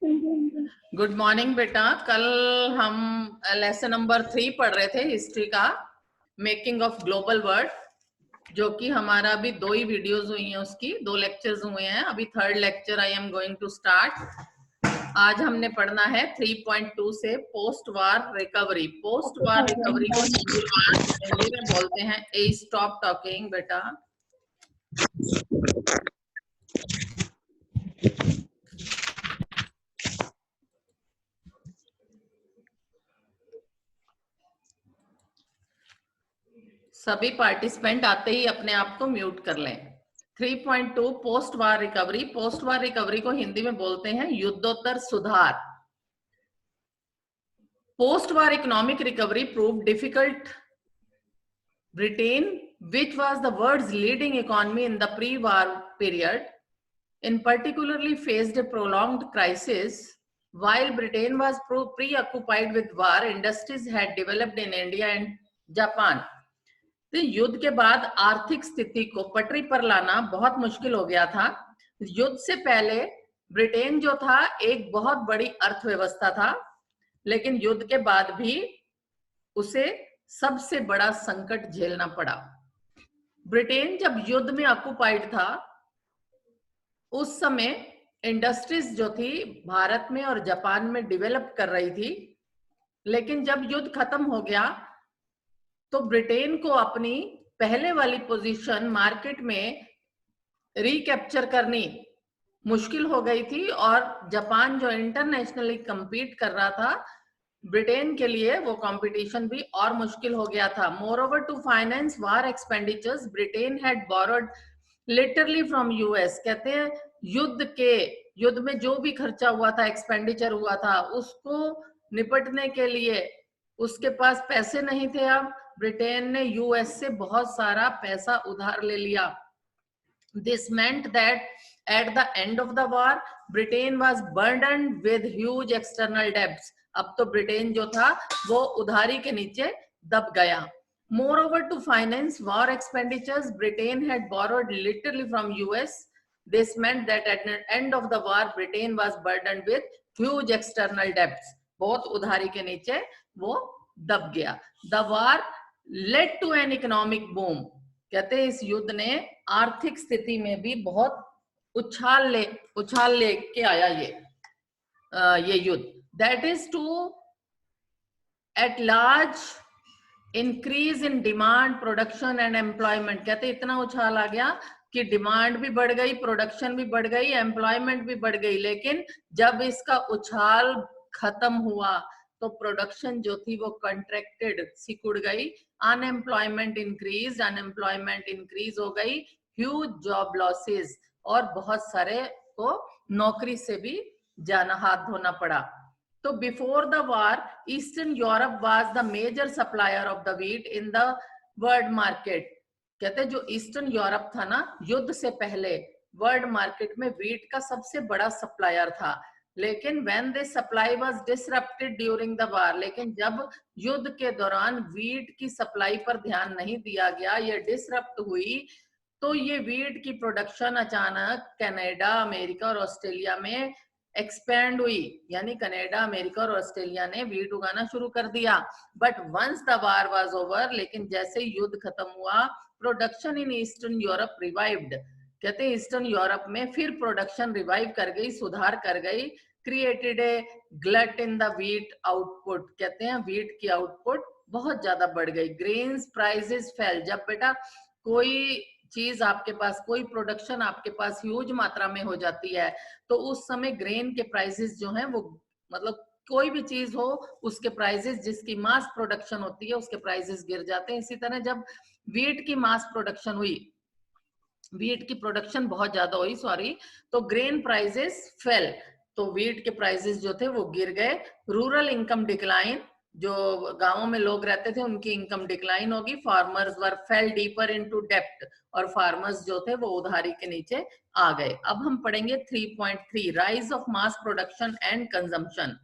Good morning बेटा। कल हम लेसन नंबर 3 पढ़ रहे थे, हिस्ट्री का, मेकिंग ऑफ ग्लोबल वर्ल्ड, जो कि हमारा अभी 2 ही वीडियोस हुई हैं, उसकी 2 लेक्चर्स हुए हैं। अभी third lecture I am going to start. आज हमने पढ़ना है 3.2 से post war recovery. Post war recovery को हिंदी में बोलते हैं ए स्टॉप टॉकिंग बेटा। सभी पार्टिसिपेंट आते ही अपने आप को म्यूट कर लें। 3.2 post war recovery. Post war recovery को हिंदी में बोलते हैं युद्धोत्तर सुधार। Post war economic recovery prove difficult. Britain, which was the world's leading economy in the pre-war period, in particularly faced a prolonged crisis. While Britain was preoccupied with war, industries had developed in India and Japan. तो युद्ध के बाद आर्थिक स्थिति को पटरी पर लाना बहुत मुश्किल हो गया था। युद्ध से पहले ब्रिटेन जो था एक बहुत बड़ी अर्थव्यवस्था था, लेकिन युद्ध के बाद भी उसे सबसे बड़ा संकट झेलना पड़ा। ब्रिटेन जब युद्ध में ऑक्युपाइड था, उस समय इंडस्ट्रीज जो थी भारत में और जापान में डेवलप कर रही थी, लेकिन जब युद्ध खत्म हो गया तो ब्रिटेन को अपनी पहले वाली पोजीशन मार्केट में रिकैप्चर करनी मुश्किल हो गई थी, और जापान जो इंटरनेशनली compete कर रहा था, ब्रिटेन के लिए वो कंपटीशन भी और मुश्किल हो गया था। Moreover to finance war expenditures, Britain had borrowed literally from US. कहते हैं युद्ध में जो भी खर्चा हुआ था, एक्सपेंडिचर हुआ था, उसको निपटने के लिए उसके पास पैसे नहीं थे। अब ब्रिटेन ने यूएस से बहुत सारा पैसा उधार ले लिया। This meant that at the end of the war, Britain was burdened with huge external debts. अब तो ब्रिटेन जो था वो उधारी के नीचे दब गया। Moreover, to finance war expenditures, Britain had borrowed literally from US. This meant that at the end of the war, Britain was burdened with huge external debts. बहुत उधारी के नीचे वो दब गया। The war led to an economic boom. कहते हैं इस युद्ध ने आर्थिक स्थिति में भी बहुत उछाल ले के आया ये युद्ध। That is to at large increase in demand, production and employment. कहते इतना उछाल आ गया कि डिमांड भी बढ़ गई, प्रोडक्शन भी बढ़ गई, एम्प्लॉयमेंट भी बढ़ गई। लेकिन जब इसका उछाल खत्म हुआ तो प्रोडक्शन जो थी वो कंट्रैक्टेड, सिकुड़ गई। अनएम्प्लॉयमेंट इंक्रीज हो गई। ह्यूज जॉब लॉसेस, और बहुत सारे को नौकरी से भी जाना, हाथ धोना पड़ा। तो before the war, eastern Europe was the major supplier of the wheat in the world market. कहते जो ईस्टर्न यूरोप था ना, युद्ध से पहले वर्ल्ड मार्केट में व्हीट का सबसे बड़ा सप्लायर था। लेकिन when the supply was disrupted during the war, लेकिन जब युद्ध के दौरान व्हीट की सप्लाई पर ध्यान नहीं दिया गया, ये डिसरप्ट हुई, तो ये व्हीट की प्रोडक्शन अचानक कनाडा, अमेरिका और ऑस्ट्रेलिया में एक्सपेंड हुई। यानी कनाडा, अमेरिका और ऑस्ट्रेलिया ने व्हीट उगाना शुरू कर दिया। But once the war was over, लेकिन जैसे युद्ध खत्म हुआ, production in eastern Europe revived. कहते हैं ईस्टर्न यूरोप में फिर प्रोडक्शन रिवाइव कर गई, सुधार कर गई। Created a glut in the wheat output. कहते हैं व्हीट की आउटपुट बहुत ज्यादा बढ़ गई। Grains prices fail. जब बेटा कोई चीज आपके पास, कोई प्रोडक्शन आपके पास ह्यूज मात्रा में हो जाती है, तो उस समय ग्रेन के प्राइसेस जो हैं वो, मतलब कोई भी चीज हो, उसके प्राइसेस, जिसकी मास प्रोडक्शन होती है उसके प्राइसेस गिर जाते हैं। इसी तरह जब व्हीट की मास प्रोडक्शन हुई, व्हीट की प्रोडक्शन बहुत ज्यादा हुई, तो ग्रेन प्राइसेस फेल, तो व्हीट के प्राइसेस जो थे वो गिर गए। रूरल इनकम डिक्लाइन, जो गांवों में लोग रहते थे उनकी इनकम डिक्लाइन होगी। फार्मर्स वर फेल डीपर इनटू डेप्ट, और फार्मर्स जो थे वो उधारी के नीचे आ गए। अब हम पढ़ेंगे 3.3 rise of mass production and consumption.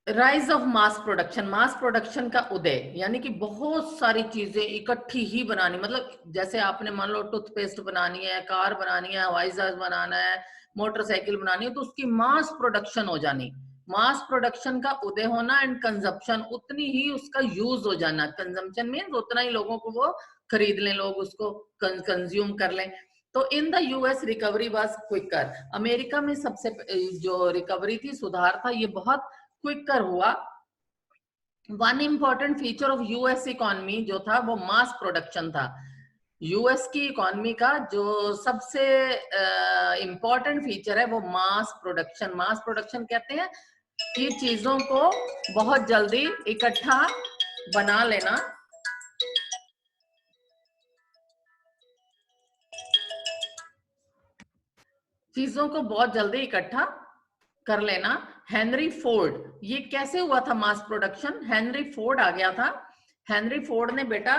Rise of mass production का उदय, यानी कि बहुत सारी चीजें इकट्ठी ही बनानी। मतलब जैसे आपने मान लो टूथपेस्ट बनानी है, कार बनानी है, हवाई जहाज बनाना है, मोटरसाइकिल बनानी है तो उसकी मास प्रोडक्शन हो जानी, मास प्रोडक्शन का उदय होना एंड कंजप्शन, उतनी ही उसका यूज हो जाना। कंजम्पशन मीन्स उतना ही लोगों को वो खरीद लें, लोग उसको कंज्यूम कर लें। तो in the US recovery was quicker, America में सबसे जो रिकवरी थी, सुधार था, ये बहुत क्विकर हुआ। One important feature of US economy जो था वो मास प्रोडक्शन था। यूएस की इकोनॉमी का जो सबसे इंपॉर्टेंट फीचर है वो मास प्रोडक्शन। मास प्रोडक्शन कहते हैं कि चीजों को बहुत जल्दी इकट्ठा बना लेना, चीजों को बहुत जल्दी इकट्ठा कर लेना। हेनरी फोर्ड, ये कैसे हुआ था मास प्रोडक्शन? हेनरी फोर्ड आ गया था। हेनरी फोर्ड ने बेटा,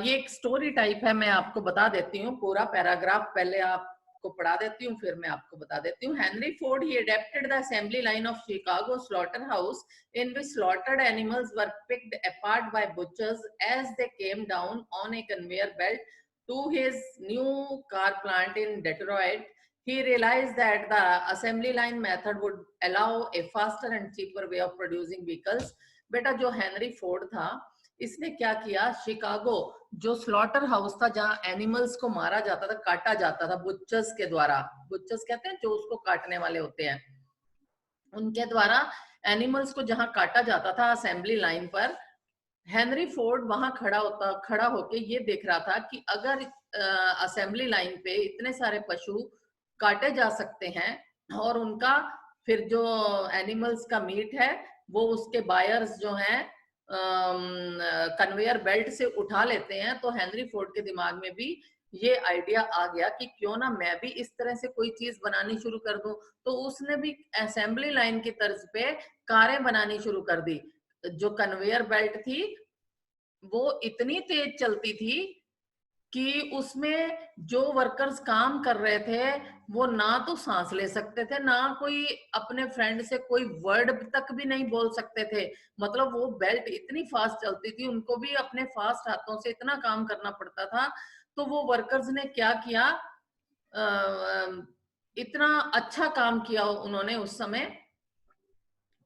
ये एक स्टोरी टाइप है, मैं आपको बता देती हूँ पूरा पैराग्राफ, पहले आपको पढ़ा देती हूँ फिर मैं आपको बता देती हूँ। Henry Ford he adapted the assembly line of Chicago slaughter house in which slaughtered animals were picked apart by butchers as they came down on a conveyor belt to his new car plant in Detroit. He realized that the assembly line method would allow a faster and cheaper way of producing vehicles. बेटा जो Henry Ford था, इसने क्या किया, Chicago जो slaughter house था जहां animals को मारा जाता था, काटा जाता था बुचर्स के द्वारा, बुचर्स कहते हैं जो उसको काटने वाले होते हैं, उनके द्वारा एनिमल्स को जहां काटा जाता था असेंबली लाइन पर, हेनरी फोर्ड वहां खड़ा होके ये देख रहा था कि अगर असेंबली लाइन पे इतने सारे पशु काटे जा सकते हैं और उनका फिर जो एनिमल्स का मीट है वो उसके बायर्स जो हैं कन्वेयर बेल्ट से उठा लेते हैं, तो हेनरी फोर्ड के दिमाग में भी ये आइडिया आ गया कि क्यों ना मैं भी इस तरह से कोई चीज बनानी शुरू कर दूं। तो उसने भी असेंबली लाइन की तर्ज पे कारें बनानी शुरू कर दी। जो कन्वेयर बेल्ट थी वो इतनी तेज चलती थी कि उसमें जो वर्कर्स काम कर रहे थे वो ना तो सांस ले सकते थे, ना कोई अपने फ्रेंड से कोई वर्ड तक भी नहीं बोल सकते थे। मतलब वो बेल्ट इतनी फास्ट चलती थी, उनको भी अपने फास्ट हाथों से इतना काम करना पड़ता था। तो वो वर्कर्स ने क्या किया, इतना अच्छा काम किया उन्होंने उस समय,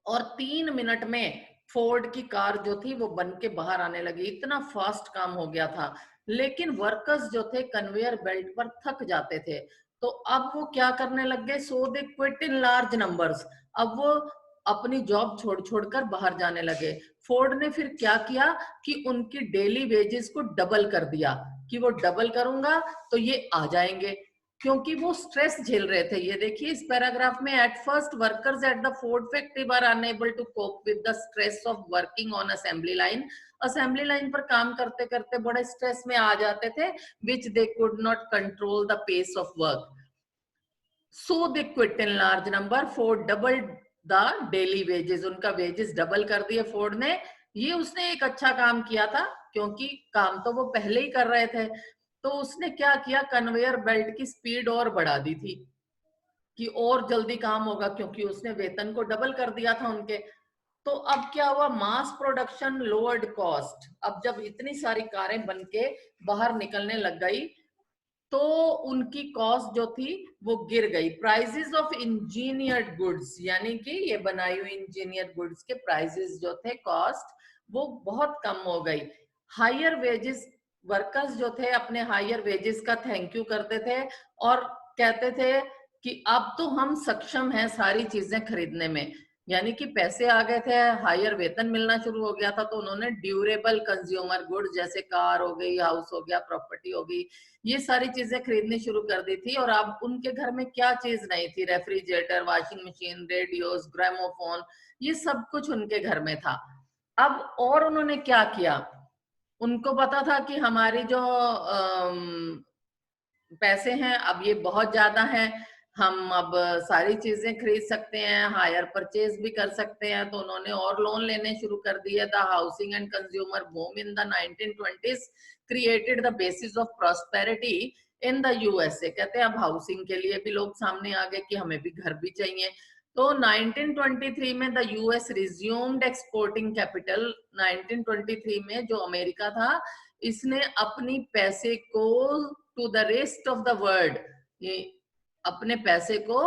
और 3 मिनट में फोर्ड की कार जो थी वो बन के बाहर आने लगी, इतना फास्ट काम हो गया था। लेकिन वर्कर्स जो थे कन्वेयर बेल्ट पर थक जाते थे, तो अब वो क्या करने लग गए, सो they quit in large numbers. अब वो अपनी जॉब छोड़ छोड़कर बाहर जाने लगे। फोर्ड ने फिर क्या किया कि उनकी डेली वेजेस को डबल कर दिया, कि वो डबल करूंगा तो ये आ जाएंगे, क्योंकि वो स्ट्रेस झेल रहे थे। ये देखिए इस पैराग्राफ में, at first workers at the Ford factory were unable to cope with the stress of working on assembly line. Assembly line पर काम करते करते बड़े स्ट्रेस में आ जाते थे, which they could not control the pace of work, so they quit in large number. Ford doubled the daily wages, उनका वेजेस डबल कर दिए फोर्ड ने। ये उसने एक अच्छा काम किया था, क्योंकि काम तो वो पहले ही कर रहे थे। तो उसने क्या किया, कन्वेयर बेल्ट की स्पीड और बढ़ा दी थी कि और जल्दी काम होगा, क्योंकि उसने वेतन को डबल कर दिया था उनके। तो अब क्या हुआ, मास प्रोडक्शन लोअर्ड कॉस्ट। अब जब इतनी सारी कारें बनके बाहर निकलने लग गई तो उनकी कॉस्ट जो थी वो गिर गई। प्राइसेस ऑफ इंजीनियर्ड गुड्स, यानी कि ये बनाई हुई इंजीनियर गुड्स के प्राइसेस जो थे, कॉस्ट, वो बहुत कम हो गई। हायर वेजेस, वर्कर्स जो थे अपने हायर वेजेस का थैंक यू करते थे और कहते थे कि अब तो हम सक्षम हैं सारी चीजें खरीदने में, यानी कि पैसे आ गए थे, हायर वेतन मिलना शुरू हो गया था। तो उन्होंने ड्यूरेबल कंज्यूमर गुड्स जैसे कार हो गई, हाउस हो गया, प्रॉपर्टी हो गई, ये सारी चीजें खरीदनी शुरू कर दी थी। और अब उनके घर में क्या चीज नहीं थी, refrigerator, washing machine, radios, gramophone, ये सब कुछ उनके घर में था। अब और उन्होंने क्या किया, उनको पता था कि हमारी जो पैसे हैं अब ये बहुत ज्यादा हैं, हम अब सारी चीजें खरीद सकते हैं, हायर परचेज भी कर सकते हैं। तो उन्होंने और लोन लेने शुरू कर दिए। The housing and consumer boom in the 1920s created the basis of prosperity in the USA. कहते हैं अब हाउसिंग के लिए भी लोग सामने आ गए कि हमें भी घर भी चाहिए। तो 1923 में the US resumed exporting capital. 1923 में जो अमेरिका था इसने अपनी पैसे को to the rest of the world अपने पैसे को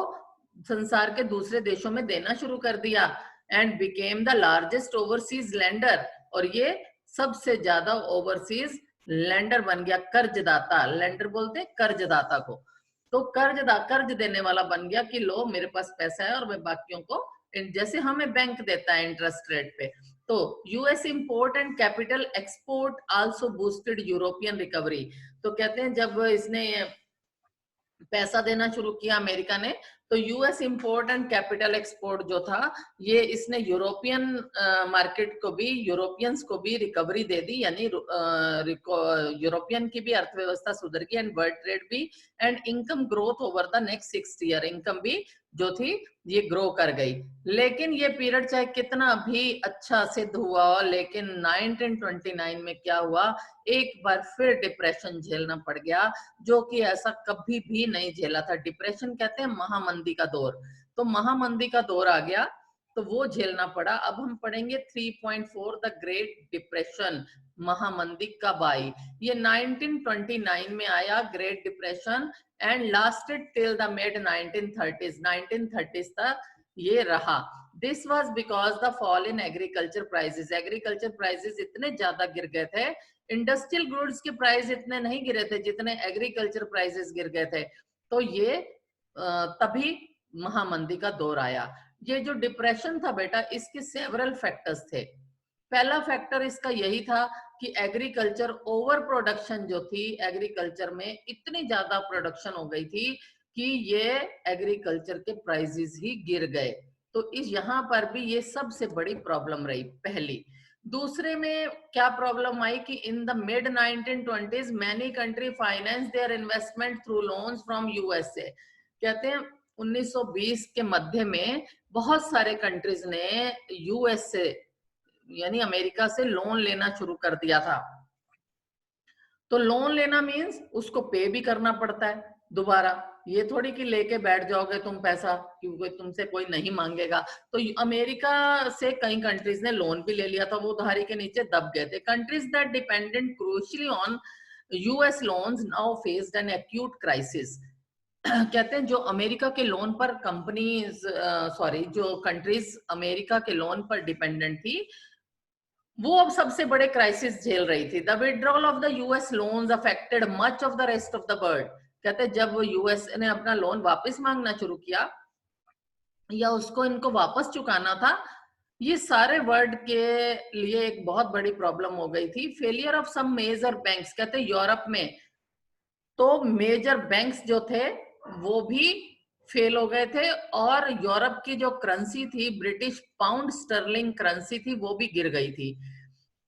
संसार के दूसरे देशों में देना शुरू कर दिया and became the largest overseas lander, और ये सबसे ज्यादा ओवरसीज लैंडर बन गया, कर्जदाता, लैंडर बोलते हैं कर्जदाता को, तो कर्ज देने वाला बन गया कि लो मेरे पास पैसा है और मैं बाकियों को, जैसे हमें बैंक देता है इंटरेस्ट रेट पे। तो US import and capital export also boosted European recovery. तो कहते हैं जब इसने पैसा देना शुरू किया अमेरिका ने, तो US import and capital export जो था ये इसने यूरोपियन मार्केट को भी, यूरोपियंस को भी रिकवरी दे दी, यानी यूरोपियन की भी अर्थव्यवस्था सुधर गई एंड वर्ल्ड ट्रेड भी, and income growth over the next 6 year, income भी जो थी ये ग्रो कर गई। लेकिन ये पीरियड चाहे कितना भी अच्छा सिद्ध हुआ, लेकिन 1929 में क्या हुआ, एक बार फिर डिप्रेशन झेलना पड़ गया, जो कि ऐसा कभी भी नहीं झेला था। डिप्रेशन कहते हैं महामंदी का दौर, तो महामंदी का दौर आ गया तो वो झेलना पड़ा। अब हम पढ़ेंगे 3.4 द ग्रेट डिप्रेशन, महामंदी कब आई। ये 1929 में आया great depression and lasted till the mid 1930s, 1930s तक ये रहा। This was because the fall in agriculture prices, agriculture prices इतने ज्यादा गिर गए थे, इंडस्ट्रियल गुड्स के प्राइस इतने नहीं गिरे थे जितने एग्रीकल्चर प्राइसेस गिर गए थे, तो ये तभी महामंदी का दौर आया। ये जो डिप्रेशन था बेटा, इसके सेवरल फैक्टर्स थे। पहला फैक्टर इसका यही था कि एग्रीकल्चर ओवर प्रोडक्शन जो थी, एग्रीकल्चर में इतनी ज्यादा प्रोडक्शन हो गई थी कि ये एग्रीकल्चर के प्राइसेस ही गिर गए, तो इस यहाँ पर भी ये सबसे बड़ी प्रॉब्लम रही पहली। दूसरे में क्या प्रॉब्लम आई कि in the mid 1920s many country finance their investment through loans from USA. कहते हैं 1920 के मध्य में बहुत सारे कंट्रीज ने यूएस से यानी अमेरिका से लोन लेना शुरू कर दिया था। तो लोन लेना मीन्स उसको पे भी करना पड़ता है दोबारा, ये थोड़ी कि लेके बैठ जाओगे तुम पैसा क्योंकि तुमसे कोई नहीं मांगेगा। तो अमेरिका से कई कंट्रीज ने लोन भी ले लिया था, वो उधारी के नीचे दब गए थे। Countries that dependent crucially on US loans now faced an acute crisis. कहते हैं जो अमेरिका के लोन पर कंपनीज जो कंट्रीज अमेरिका के लोन पर डिपेंडेंट थी, वो अब सबसे बड़े क्राइसिस झेल रही थी। The withdrawal of the US loans affected much of the rest of the world. कहते हैं जब यूएस ने अपना लोन वापस मांगना शुरू किया या उसको इनको वापस चुकाना था, ये सारे वर्ल्ड के लिए एक बहुत बड़ी प्रॉब्लम हो गई थी। Failure of some major banks, कहते हैं यूरोप में तो मेजर बैंक्स जो थे वो भी फेल हो गए थे, और यूरोप की जो करेंसी थी ब्रिटिश पाउंड स्टर्लिंग करेंसी थी वो भी गिर गई थी।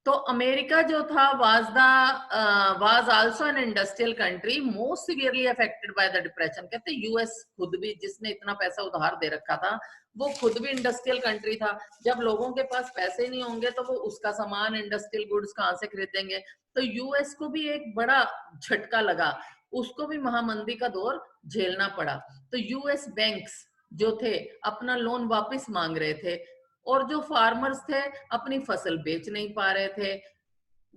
तो अमेरिका जो था was also an industrial country most severely affected by the depression. कहते हैं यूएस खुद भी, जिसने इतना पैसा उधार दे रखा था, वो खुद भी इंडस्ट्रियल कंट्री था। जब लोगों के पास पैसे नहीं होंगे तो वो उसका सामान इंडस्ट्रियल गुड्स कहाँ से खरीदेंगे। तो यूएस को भी एक बड़ा झटका लगा, उसको भी महामंदी का दौर झेलना पड़ा। तो यूएस बैंक्स जो थे अपना लोन वापस मांग रहे थे, और जो फार्मर्स थे अपनी फसल बेच नहीं पा रहे थे,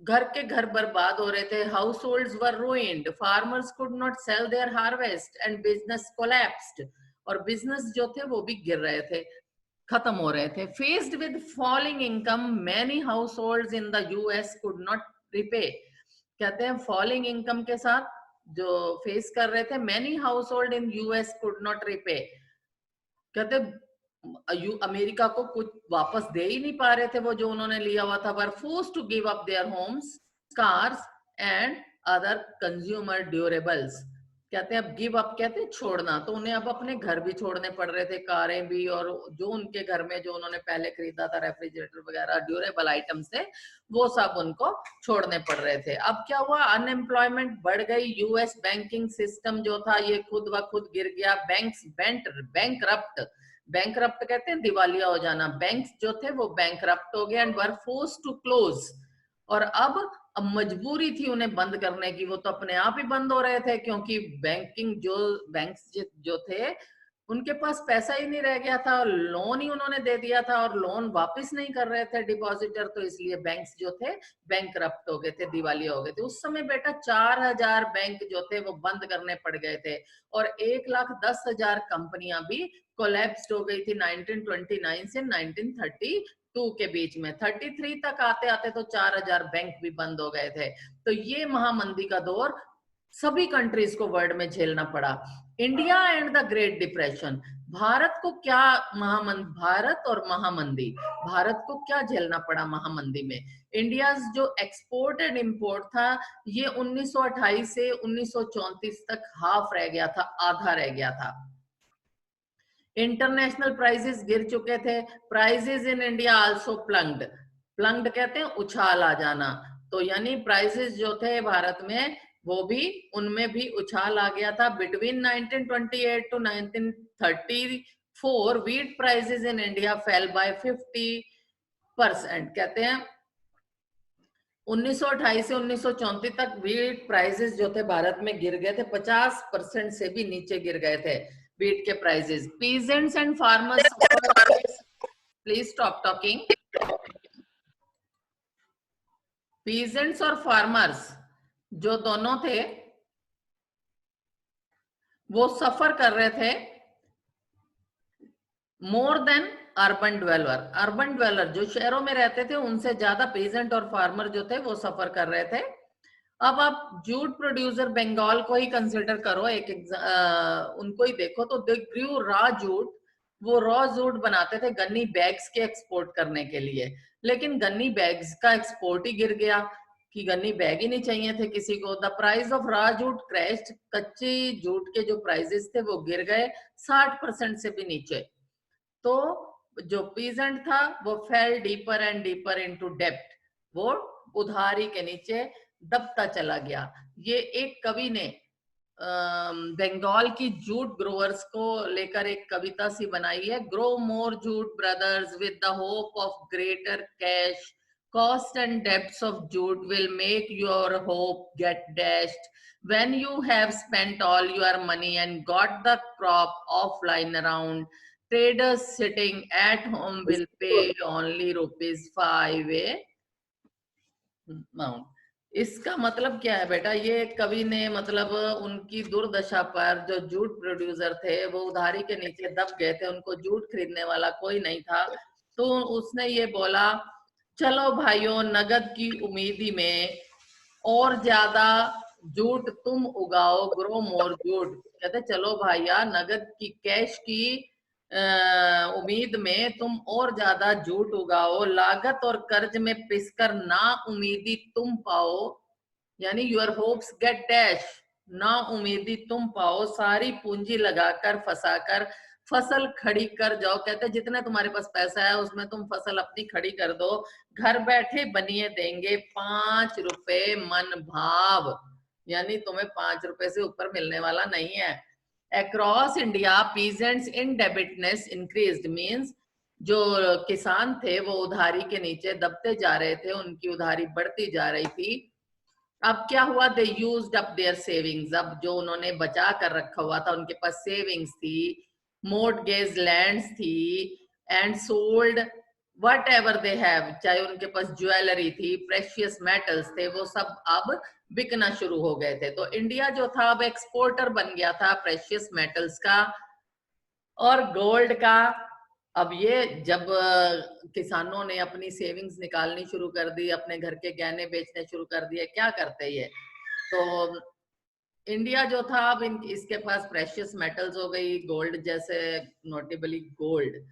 घर के घर बर्बाद हो रहे थे। Households were ruined, farmers could not sell their harvest and business collapsed, और बिजनेस जो थे वो भी गिर रहे थे, खत्म हो रहे थे। Faced with falling income many house holds in the US could not repay. कहते हैं फॉलिंग इनकम के साथ जो फेस कर रहे थे, many house hold in US could not repay. कहते अमेरिका को कुछ वापस दे ही नहीं पा रहे थे वो जो उन्होंने लिया हुआ था। Were forced to give up their homes, cars and other consumer durables. कहते हैं अब गिव अप कहते हैं छोड़ना, तो उन्हें अब अपने घर भी छोड़ने पड़ रहे थे, कारें भी, और जो उनके घर में जो उन्होंने पहले खरीदा था रेफ्रिजरेटर वगैरह ड्यूरेबल आइटम से, वो सब उनको छोड़ने पड़ रहे थे। अब क्या हुआ, अनएम्प्लॉयमेंट बढ़ गई, यूएस बैंकिंग सिस्टम जो था ये खुद ब खुद गिर गया, बैंक्स बैंकरप्ट, बैंकरप्ट कहते हैं दिवालिया हो जाना, बैंक्स जो थे वो बैंकरप्ट हो गए and were forced to close. और अब मजबूरी थी उन्हें बंद करने की, वो तो अपने आप ही बंद हो रहे थे क्योंकि बैंकिंग जो बैंक्स जो थे उनके पास पैसा ही नहीं रह गया था, लोन ही उन्होंने दे दिया था और लोन वापस नहीं कर रहे थे डिपॉजिटर, तो इसलिए बैंक्स जो थे बैंकरप्ट हो गए थे, दिवालिया हो गए थे। उस समय बेटा 4000 बैंक जो थे वो बंद करने पड़ गए थे और 1,10,000 कंपनियां भी कोलैप्स्ड हो गई थी 1929 से 1932 के बीच में। 33 तक आते आते तो 4000 बैंक भी बंद हो गए थे। तो ये महामंदी का दौर सभी कंट्रीज को वर्ल्ड में झेलना पड़ा। India and the great depression, Bharat को क्या भारत और महामंदी, भारत को क्या झेलना पड़ा महामंदी में? इंडिया जो एक्सपोर्ट एंड इंपोर्ट था ये 1928 से 1934 तक हाफ रह गया था, आधा रह गया था। इंटरनेशनल प्राइसेस गिर चुके थे, prices in India also plunged, plunged कहते हैं उछाल आ जाना, तो यानी प्राइसेस जो थे भारत में वो भी, उनमें भी उछाल आ गया था। Between 1928 to 1934 wheat prices in India fell by 50%, कहते हैं 1928 से 1934 तक व्हीट प्राइसेस जो थे भारत में गिर गए थे, 50% से भी नीचे गिर गए थे व्हीट के prices. Peasants and farmers, please stop talking. Peasants और फार्मर्स जो दोनों थे वो सफर कर रहे थे more than urban dweller. Urban dweller जो शहरों में रहते थे उनसे ज्यादा पीजेंट और फार्मर जो थे वो सफर कर रहे थे। अब आप जूट प्रोड्यूसर बंगाल को ही कंसिडर करो, उनको ही देखो तो दे ग्रू रॉ जूट, वो रॉ जूट बनाते थे गन्नी बैग्स के एक्सपोर्ट करने के लिए, लेकिन गन्नी बैग्स का एक्सपोर्ट ही गिर गया कि गन्नी बैग ही नहीं चाहिए थे किसी को। The price of raw jute crashed, कच्ची जूट के जो प्राइसेस थे वो गिर गए 60% से भी नीचे। तो जो पीजेंट था वो fail deeper and deeper into डेब्ट, वो उधारी के नीचे दबता चला गया। ये एक कवि ने बंगाल की जूट ग्रोवर्स को लेकर एक कविता सी बनाई है। Grow more jute brothers with the hope of greater cash, cost and debts of jute will make your hope get dashed. When you have spent all your money and got the crop offline around, traders sitting at home will pay only ₹5 a amount. इसका मतलब क्या है बेटा? ये कवि ने मतलब उनकी दुर्दशा पर, जो जूट प्रोड्यूसर थे वो उधारी के नीचे दब गए थे, उनको जूट खरीदने वाला कोई नहीं था, तो उसने ये बोला चलो भाइयों नगद की उम्मीदी में और ज्यादा जूट तुम उगाओ, ग्रो मोर जूट। कहते चलो भैया नगद की, कैश की उम्मीद में तुम और ज्यादा जूट उगाओ, लागत और कर्ज में पिसकर ना उम्मीदी तुम पाओ, यानी यूर होप्स गेट डैश, ना उम्मीदी तुम पाओ, सारी पूंजी लगाकर फंसाकर फसल खड़ी कर जाओ। कहते जितने तुम्हारे पास पैसा है उसमें तुम फसल अपनी खड़ी कर दो, घर बैठे बनिए देंगे ₹5 मन भाव, यानी तुम्हें ₹5 से ऊपर मिलने वाला नहीं है। Across India peasants indebtedness increased, means जो किसान थे वो उधारी के नीचे दबते जा रहे थे, उनकी उधारी बढ़ती जा रही थी। अब क्या हुआ? They used up their savings, अब जो उन्होंने बचा कर रखा हुआ था, उनके पास सेविंग्स थी, मोर्टगेज लैंड्स थी, and sold whatever they have, चाहे उनके पास ज्वेलरी थी, प्रेशियस मेटल्स थे, वो सब अब बिकना शुरू हो गए थे। तो इंडिया जो था अब एक्सपोर्टर बन गया था प्रेशियस मेटल्स का और गोल्ड का। अब ये जब किसानों ने अपनी सेविंग्स निकालनी शुरू कर दी, अपने घर के गहने बेचने शुरू कर दिए, क्या करते ये, तो इंडिया जो था अब इसके पास प्रेशियस मेटल्स हो गई, गोल्ड जैसे, नोटेबली गोल्ड,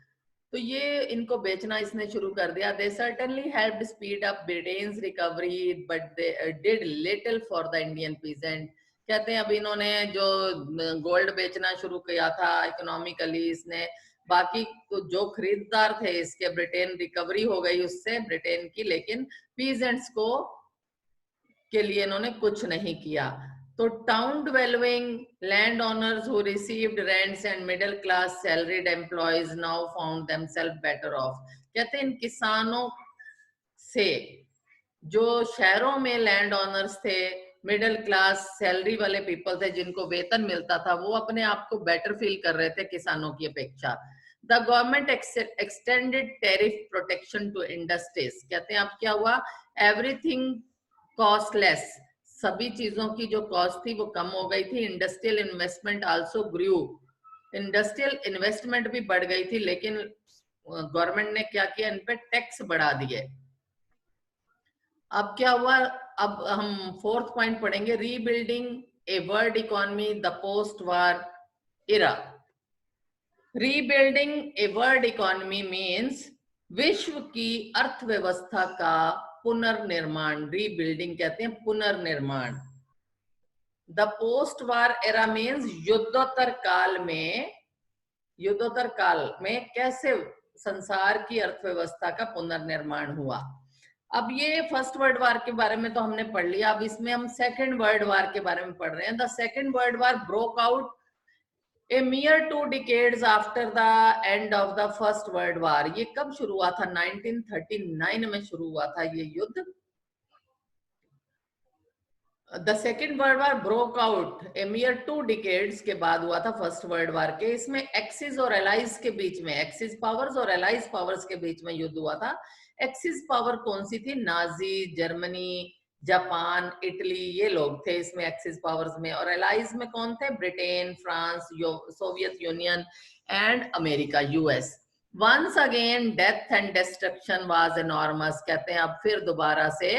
तो ये इनको बेचना इसने शुरू कर दिया। They certainly helped speed up Britain's recovery but they did little for the Indian peasant. कहते हैं अब इन्होंने जो गोल्ड बेचना शुरू किया था इकोनॉमिकली, इसने बाकी तो जो खरीदार थे इसके, ब्रिटेन रिकवरी हो गई उससे ब्रिटेन की, लेकिन पीजेंट्स को के लिए इन्होंने कुछ नहीं किया। तो town developing land owners who received rents and middle class salaried employees now found themselves better off. कहते हैं इन किसानों से जो शहरों में लैंड ओनर्स थे मिडिल क्लास सैलरी वाले पीपल थे जिनको वेतन मिलता था, वो अपने आप को बेटर फील कर रहे थे किसानों की अपेक्षा। The government extended tariff protection to industries, कहते हैं अब क्या हुआ, एवरीथिंग कॉस्टलेस, सभी चीजों की जो कॉस्ट थी वो कम हो गई थी। इंडस्ट्रियल इन्वेस्टमेंट आल्सो ग्रू, इंडस्ट्रियल इन्वेस्टमेंट भी बढ़ गई थी, लेकिन गवर्नमेंट ने क्या किया, इन पे टैक्स बढ़ा दिए। अब क्या हुआ, अब हम फोर्थ पॉइंट पढ़ेंगे, rebuilding a world economy the post war era. Rebuilding a world economy means विश्व की अर्थव्यवस्था का पुनर्निर्माण, रीबिल्डिंग कहते हैं पुनर्निर्माण। The post war era means युद्धोत्तर काल में, युद्धोत्तर काल में कैसे संसार की अर्थव्यवस्था का पुनर्निर्माण हुआ। अब ये फर्स्ट वर्ल्ड वार के बारे में तो हमने पढ़ लिया, अब इसमें हम सेकेंड वर्ल्ड वार के बारे में पढ़ रहे हैं। The second world war broke out A mere 2 decades after the end of the first world war. ये कब शुरू हुआ था, 1939 में शुरू हुआ था ये युद्ध। The second world war broke out A mere 2 decades के बाद हुआ था फर्स्ट वर्ल्ड वार के। इसमें एक्सिस और एलाइज के बीच में, एक्सिस पावर्स और एलाइज पावर्स के बीच में युद्ध हुआ था। एक्सिस पावर कौन सी थी, नाजी, जर्मनी, जापान, इटली, ये लोग थे इसमें एक्सिस पावर्स में। और एलाइज में कौन थे, Britain, France, Soviet Union and America, US. Once again death and destruction was enormous, कहते हैं अब फिर दोबारा से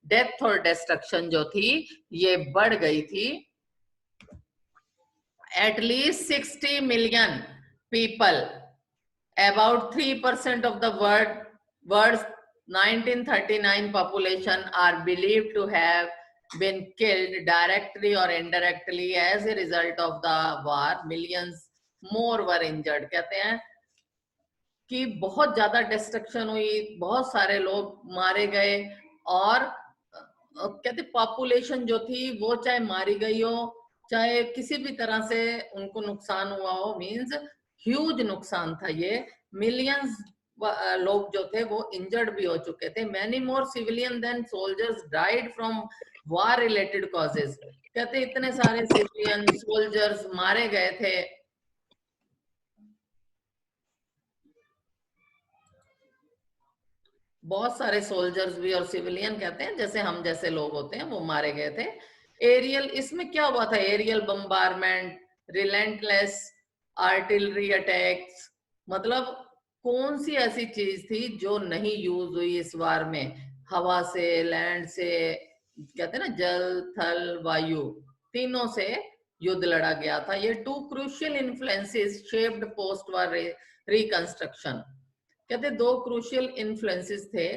डेथ और डिस्ट्रक्शन जो थी ये बढ़ गई थी। At least 60 million people, about 3% of the world's 1939 population are believed to have been killed directly or indirectly as a result of the war. Millions more were injured. कहते हैं कि बहुत ज्यादा डिस्ट्रक्शन हुई, बहुत सारे लोग मारे गए, और कहते पॉपुलेशन जो थी वो चाहे मारी गई हो चाहे किसी भी तरह से उनको नुकसान हुआ हो, मींस ह्यूज नुकसान था ये। मिलियंस लोग जो थे वो इंजर्ड भी हो चुके थे। Many more civilian than soldiers died from war related causes, कहते इतने सारे सिविलियन सोल्जर्स मारे गए थे। बहुत सारे सोल्जर्स भी और सिविलियन कहते हैं जैसे हम जैसे लोग होते हैं वो मारे गए थे। एरियल, इसमें क्या हुआ था, aerial bombardment, relentless artillery attacks, मतलब कौन सी ऐसी चीज थी जो नहीं यूज हुई इस वार में। हवा से, लैंड से, कहते हैं ना जल, थल, वायु, तीनों से युद्ध लड़ा गया था। ये 2 crucial influences shaped post war reconstruction, कहते 2 क्रूशियल इन्फ्लुएंसेस थे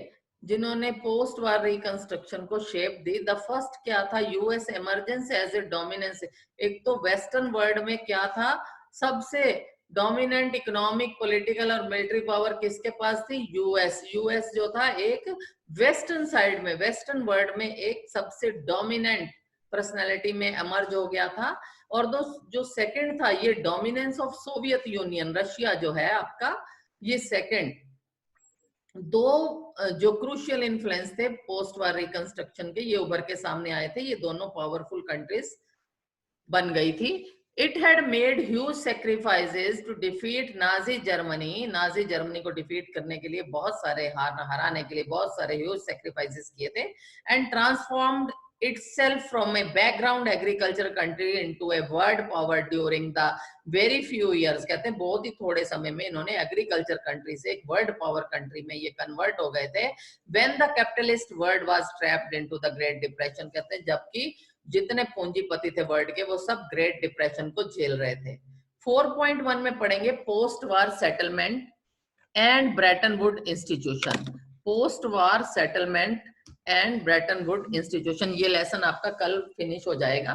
जिन्होंने पोस्ट वार रिकंस्ट्रक्शन को शेप दी। द फर्स्ट क्या था, US emergence as a dominance. एक तो वेस्टर्न वर्ल्ड में क्या था, सबसे डोमिनेंट इकोनॉमिक, पॉलिटिकल और मिलिट्री पावर किसके पास थी, यूएस। यूएस जो था एक वेस्टर्न साइड में, वेस्टर्न वर्ल्ड में एक सबसे डोमिनेंट पर्सनैलिटी में एमर्ज हो गया था। और जो सेकंड था, ये dominance of Soviet union, Russia जो है आपका, ये सेकंड। 2 जो क्रूशियल इन्फ्लुएंस थे पोस्ट वार रिकंस्ट्रक्शन के, ये उभर के सामने आए थे। ये दोनों पावरफुल कंट्रीज बन गई थी। It had made huge sacrifices to defeat Nazi Germany. Nazi Germany को डिफीट करने के लिए बहुत सारे, हराने के लिए बहुत सारे ह्यूज सैक्रिफाइसेस किए थे। And transformed itself from a background agriculture country into a world power during the very few years। कहते हैं बहुत ही थोड़े समय में इन्होंने एग्रीकल्चर कंट्री से एक वर्ल्ड पावर कंट्री में ये कन्वर्ट हो गए थे। when the capitalist world was trapped into the great depression, कहते हैं जबकि जितने पूंजीपति थे वर्ल्ड के वो सब ग्रेट डिप्रेशन को झेल रहे थे। 4.1 में पढ़ेंगे post war settlement and Brayton would institution. Post war settlement and Brayton would institution, ये लेसन आपका कल फिनिश हो जाएगा।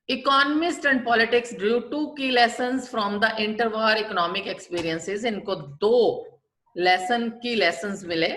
इकोनॉमिस्ट एंड पॉलिटिक्स ड्रू 2 की lessons from the interwar economic experiences. इनको 2 लेसन की लेसन्स मिले।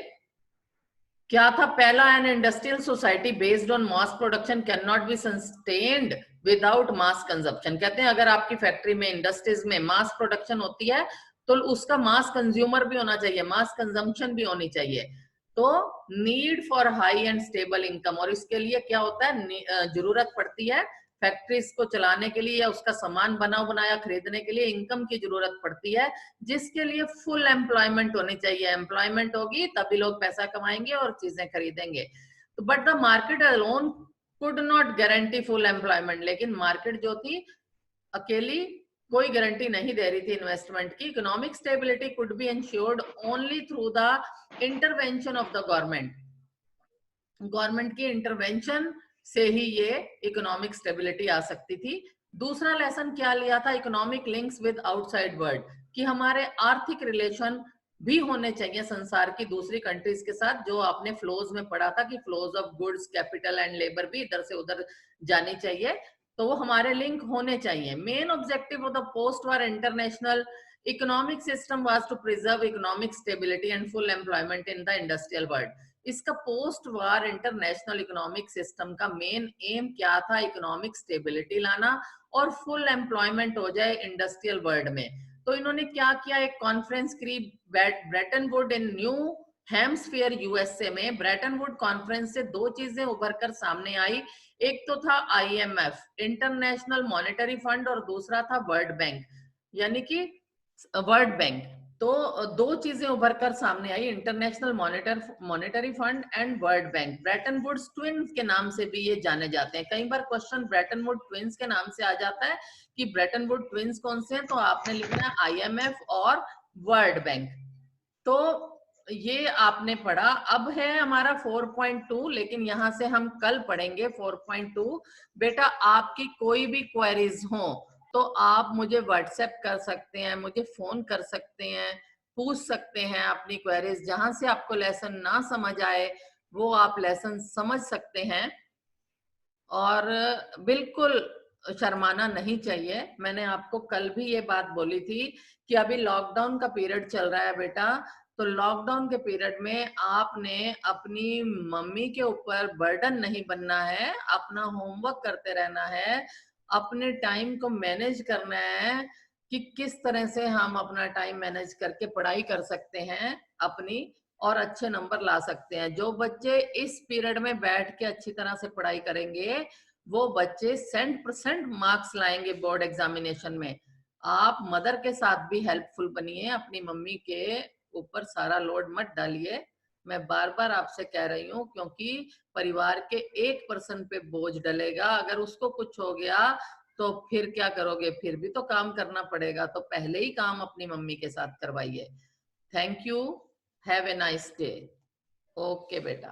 क्या था, पहला, an industrial society based on mass production can not be sustained without mass consumption. कहते हैं अगर आपकी फैक्ट्री में, इंडस्ट्रीज में मास प्रोडक्शन होती है तो उसका मास कंज्यूमर भी होना चाहिए, मास कंजम्पशन भी होनी चाहिए। तो need for high and stable income, और इसके लिए क्या होता है, जरूरत पड़ती है फैक्ट्रीज को चलाने के लिए या उसका सामान बना बनाया खरीदने के लिए इनकम की जरूरत पड़ती है, जिसके लिए फुल एम्प्लॉयमेंट होनी चाहिए। एम्प्लॉयमेंट होगी तभी लोग पैसा कमाएंगे और चीजें खरीदेंगे। तो but the market alone could not guarantee full employment, लेकिन मार्केट जो थी अकेली कोई गारंटी नहीं दे रही थी इन्वेस्टमेंट की। Economic stability could be insured only through the intervention of the government. Government की इंटरवेंशन से ही ये इकोनॉमिक स्टेबिलिटी आ सकती थी। दूसरा लेसन क्या लिया था, economic links with outside world, कि हमारे आर्थिक रिलेशन भी होने चाहिए संसार की दूसरी कंट्रीज के साथ। जो आपने फ्लोज में पढ़ा था कि flows of goods, capital and labour भी इधर से उधर जानी चाहिए, तो वो हमारे लिंक होने चाहिए। Main objective of the post war international economic system was to preserve economic stability and full employment in the industrial world. इसका post war international economic system का मेन एम क्या था, इकोनॉमिक स्टेबिलिटी लाना और full employment हो जाए industrial world में। तो इन्होंने क्या किया, एक कॉन्फ्रेंस करी Brayton would in new हैम्सफेयर USA में। ब्रेटन वुड कॉन्फ्रेंस से दो चीजें उभर कर सामने आई, एक तो था आईएमएफ इंटरनेशनल मॉनेटरी फंड और दूसरा था वर्ल्ड बैंक, यानी कि वर्ल्ड बैंक। तो दो चीजें उभर कर सामने आई, International Monetary Fund and World Bank. Bretton Woods twins के नाम से भी ये जाने जाते हैं। कई बार क्वेश्चन ब्रेटन वुड ट्विंस के नाम से आ जाता है कि ब्रेटन वुड ट्विंस कौन से हैं, तो आपने लिखना है आईएमएफ और वर्ल्ड बैंक। तो ये आपने पढ़ा। अब है हमारा 4.2, लेकिन यहां से हम कल पढ़ेंगे 4.2। बेटा आपकी कोई भी क्वेरीज हो तो आप मुझे व्हाट्सएप कर सकते हैं, मुझे फोन कर सकते हैं, पूछ सकते हैं अपनी क्वेरीज। जहां से आपको लेसन ना समझ आए वो आप लेसन समझ सकते हैं, और बिल्कुल शर्माना नहीं चाहिए। मैंने आपको कल भी ये बात बोली थी कि अभी लॉकडाउन का पीरियड चल रहा है बेटा, तो लॉकडाउन के पीरियड में आपने अपनी मम्मी के ऊपर बर्डन नहीं बनना है, अपना होमवर्क करते रहना है, अपने टाइम को मैनेज करना है कि किस तरह से हम अपना टाइम मैनेज करके पढ़ाई कर सकते हैं अपनी, और अच्छे नंबर ला सकते हैं। जो बच्चे इस पीरियड में बैठ के अच्छी तरह से पढ़ाई करेंगे वो बच्चे 100% मार्क्स लाएंगे बोर्ड एग्जामिनेशन में। आप मदर के साथ भी हेल्पफुल बनिए, अपनी मम्मी के ऊपर सारा लोड मत डालिए। मैं बार बार आपसे कह रही हूँ, क्योंकि परिवार के एक पर्सन पे बोझ डलेगा। अगर उसको कुछ हो गया तो फिर क्या करोगे, फिर भी तो काम करना पड़ेगा। तो पहले ही काम अपनी मम्मी के साथ करवाइए। Thank you, have a nice day. Okay बेटा।